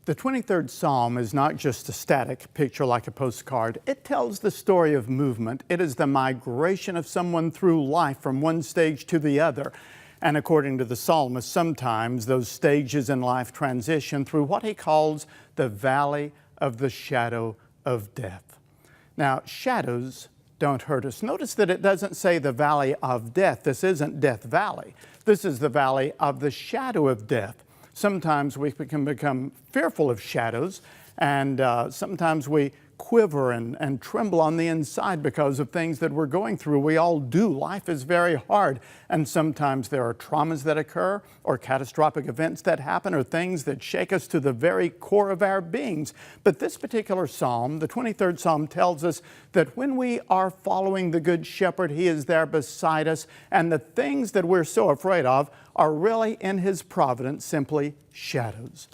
The 23rd Psalm is not just a static picture like a postcard. It tells the story of movement. It is the migration of someone through life from one stage to the other. And according to the psalmist, sometimes those stages in life transition through what he calls the valley of the shadow of death. Now, shadows don't hurt us. Notice that it doesn't say the valley of death. This isn't Death Valley. This is the valley of the shadow of death. Sometimes we can become fearful of shadows, and sometimes we quiver and tremble on the inside because of things that we're going through. We all do. Life is very hard, and sometimes there are traumas that occur or catastrophic events that happen or things that shake us to the very core of our beings. But this particular psalm, the 23rd Psalm, tells us that when we are following the Good Shepherd, He is there beside us, and the things that we're so afraid of are really in His providence simply shadows.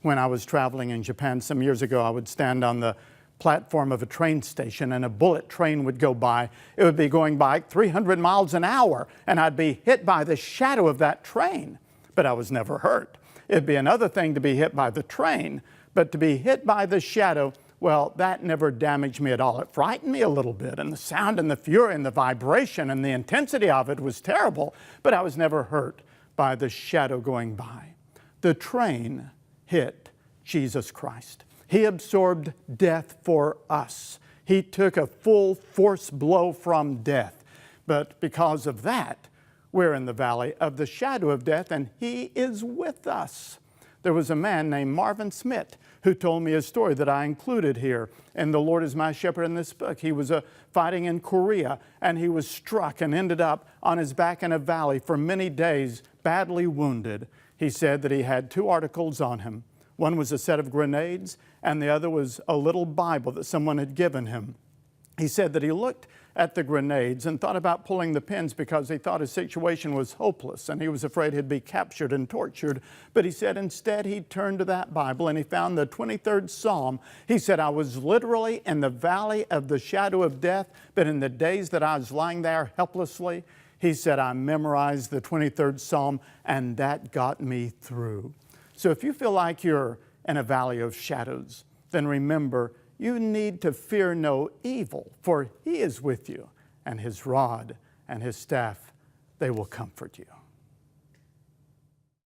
When I was traveling in Japan some years ago, I would stand on the platform of a train station and a bullet train would go by. It would be going by 300 miles an hour and I'd be hit by the shadow of that train, but I was never hurt. It'd be another thing to be hit by the train, but to be hit by the shadow, well, that never damaged me at all. It frightened me a little bit, and the sound and the fury and the vibration and the intensity of it was terrible, but I was never hurt by the shadow going by. The train hit Jesus Christ. He absorbed death for us. He took a full force blow from death. But because of that, we're in the valley of the shadow of death, and He is with us. There was a man named Marvin Smith who told me a story that I included here in The Lord is My Shepherd in this book. He was fighting in Korea, and he was struck and ended up on his back in a valley for many days, badly wounded. He said that he had two articles on him. One was a set of grenades, and the other was a little Bible that someone had given him. He said that he looked at the grenades and thought about pulling the pins because he thought his situation was hopeless and he was afraid he'd be captured and tortured. But he said instead he turned to that Bible and he found the 23rd Psalm. He said, I was literally in the valley of the shadow of death, but in the days that I was lying there helplessly, he said, I memorized the 23rd Psalm and that got me through. So if you feel like you're in a valley of shadows, then remember, you need to fear no evil, for He is with you, and His rod and His staff, they will comfort you.